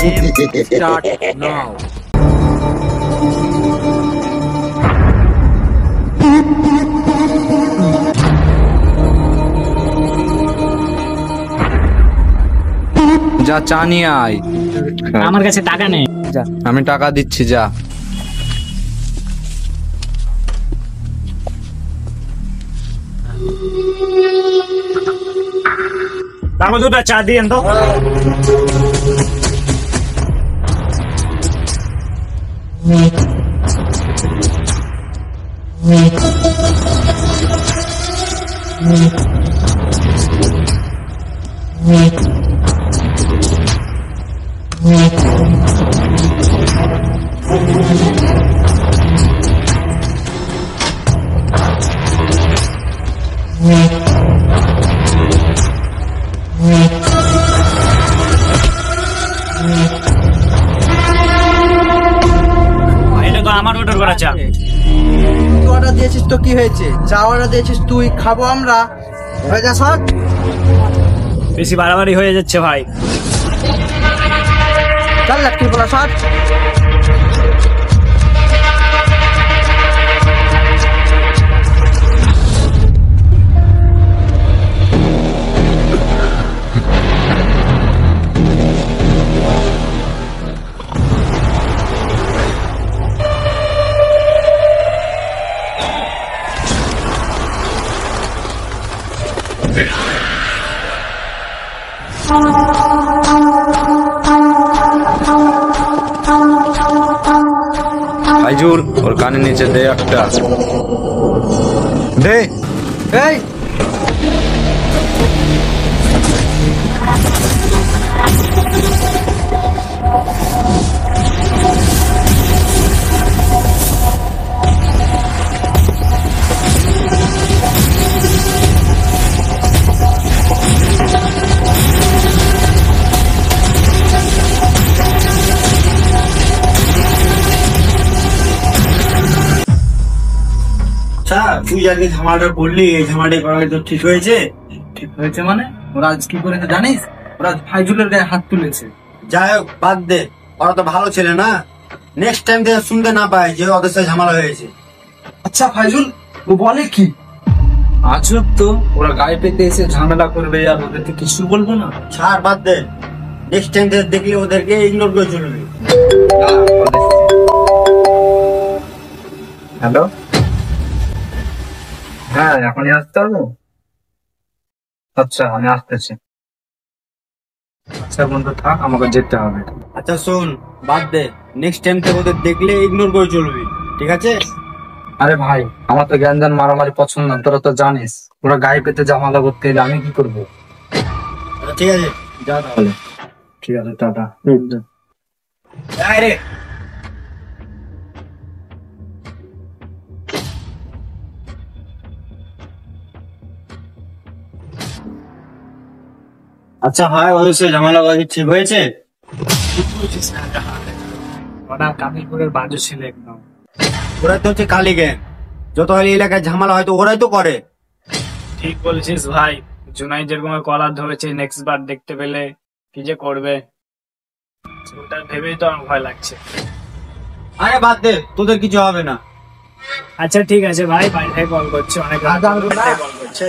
Game start now. যা চা নিয়ে আয়। আমার কাছে টাকা নেই। আমি টাকা দিচ্ছি, যা। আমাকে দুটো চা দিয়েন তো। আমার অর্ডার করা চা। তুই অর্ডার দিয়েছিস তো কি হয়েছে? চা অর্ডার দিয়েছিস তুই, খাবো আমরা। হয়ে যা সব। বেশি বাড়াবাড়ি হয়ে যাচ্ছে ভাই। চল লাটকি বলা সব। ফাইজুল, ওর কানে নিচে দে একটা। দে। এই তুই আজকে ঝামেলাটা করলি, এই ঝামেলাটা করা তো ঠিক হয়েছে? ঠিক হয়েছে মানে? ওরা আজ কি করেছে জানিস? ওরা ফাইজুলের গায়ে হাত তুলেছে। যাই হোক, বাদ দে, ওরা তো ভালো ছেলে না। নেক্সট টাইম থেকে শুনতে না পায় যে ওদের সাথে ঝামেলা হয়েছে। আচ্ছা ফাইজুল, ও বলে কি? আজব তো, ওরা গায়ে পেতে এসে ঝামেলা করবে আর ওদেরকে কিছু বলবো না। ছাড়, বাদ দে। নেক্সট টাইম থেকে দেখলে ওদেরকে ইগনোর করে চলবে। হ্যালো, হ্যাঁ এখনই আসতে পারবো? আচ্ছা আমি আসতেছি। আচ্ছা বন্ধু থাক, আমাকে যেতে হবে। আচ্ছা শোন, বাদ দে। নেক্সট টাইম থেকে ওদের দেখলে ইগনোর করে চলবি, ঠিক আছে? আরে ভাই, আমার তো জ্ঞান মারামারি পছন্দ না, তোরা তো জানিস। ওরা গায়ে পেতে ঝামেলা করতে এলে আমি কি করবো? আচ্ছা, ঠিক আছে, যা তাহলে। ঠিক আছে, টাটা। রে আচ্ছা হয়, ওদের সাথে ঝামেলা ঠিক হয়েছে? ওরা কামিলপুরের বাজু ছিল একদম। ওরাই তো হচ্ছে কালি গ্যাং। যত হলে এলাকায় ঝামেলা হয়তো ওরাই তো করে। ঠিক বলছিস ভাই। জুনাই যেরকম কলার ধরেছে, নেক্সট বার দেখতে পেলে কি যে করবে, ওটা ভেবেই তো আমার ভয় লাগছে। আরে বাদ দে, তোদের কিছু হবে না। আচ্ছা ঠিক আছে ভাই, বাড়ি থেকে কল করছে, অনেক রাত কল করছে।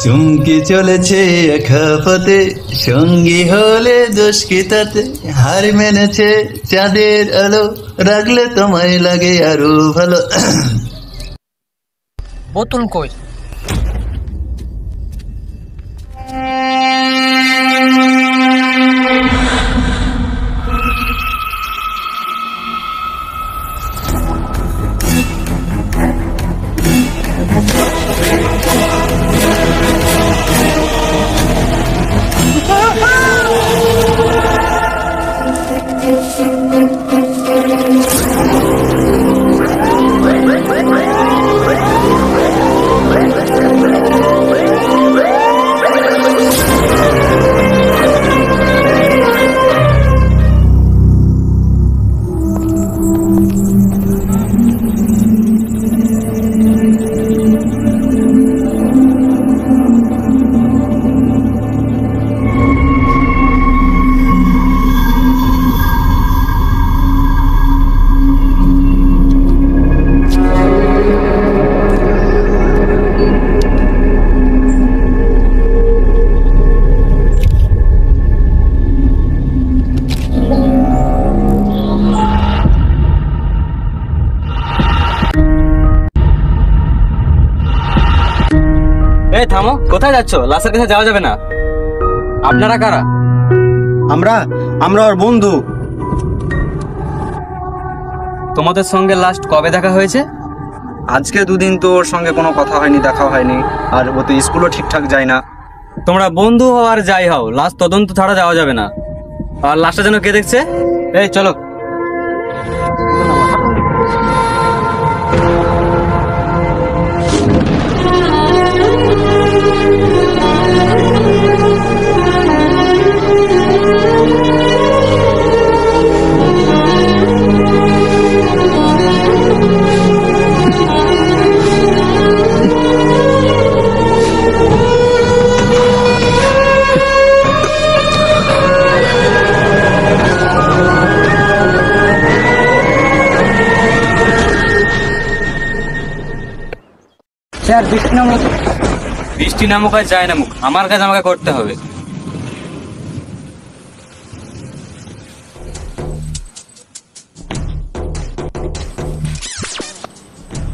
চুমকি চলেছে একা পথে, সঙ্গী হলে দোষ কি তাতে? হার মেনেছে চাঁদের আলো, রাখলে তোমায় লাগে আরো ভালো। বোতল কই? এই থামো, কোথায় যাচ্ছ? লাশের কাছে যাওয়া যাবে না। আপনারা কারা? আমরা আমরা ওর বন্ধু। তোমাদের সঙ্গে লাস্ট কবে দেখা হয়েছে? আজকে দুদিন তো ওর সঙ্গে কোনো কথা হয়নি, দেখা হয়নি, আর ও তো স্কুলও ঠিকঠাক যায় না। তোমরা বন্ধু হও আর যাই হও, লাশ তদন্ত ছাড়া যাওয়া যাবে না। আর লাশটা যেন কে দেখছে? এই চলো। স্যার বৃষ্টি নামক। বৃষ্টি নামুক আর যায় নামুক, আমার কাজ আমাকে করতে হবে।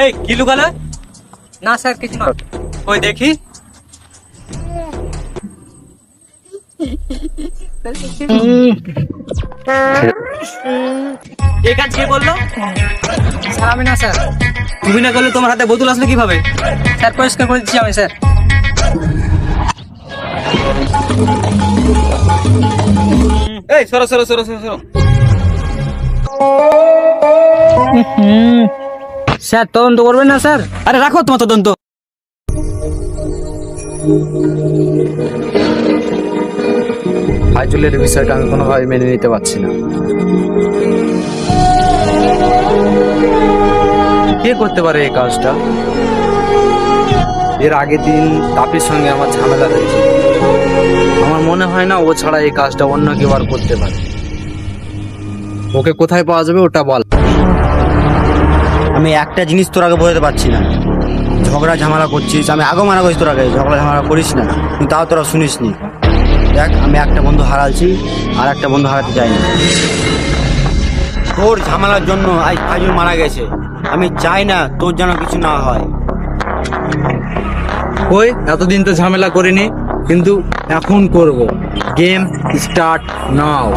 এই কি লুকালে? না স্যার কিছু না। ওই দেখি। এই কাজ কে বললো? স্যার আমি না স্যার। তুমি না করলে তোমার হাতে বোতল আসলে কিভাবে? স্যার পরিষ্কার করে দিচ্ছি আমি স্যার। এই সরো সরো সরো সরো সরো। স্যার তদন্ত করবেন না স্যার? আরে রাখো তোমার তদন্ত। ফাইজুলের বিষয়টা আমি কোনোভাবে মেনে নিতে পারছি না। কে করতে পারে এই কাজটা? এর আগের দিন তাপির সঙ্গে আমার ঝামেলা হয়েছে। আমার মনে হয় না ও ছাড়া এই কাজটা অন্য কেউ আর করতে পারে। ওকে কোথায় পাওয়া যাবে ওটা বল। আমি একটা জিনিস তোর আগে বোঝাতে পারছি না, ঝগড়া ঝামেলা করছিস, আমি আগেও মানা করছি তোর আগে ঝগড়া ঝামেলা করিস না, কিন্তু তাও তোরা শুনিস নি। দেখ, আমি একটা বন্ধু হারালছি, আর একটা বন্ধু হারাতে চাইনি। তোর ঝামেলার জন্য আজ ফাইজুল মারা গেছে। আমি চাই না তোর যেন কিছু না হয়। ওই এতদিন তো ঝামেলা করিনি, কিন্তু এখন করব। Game start now.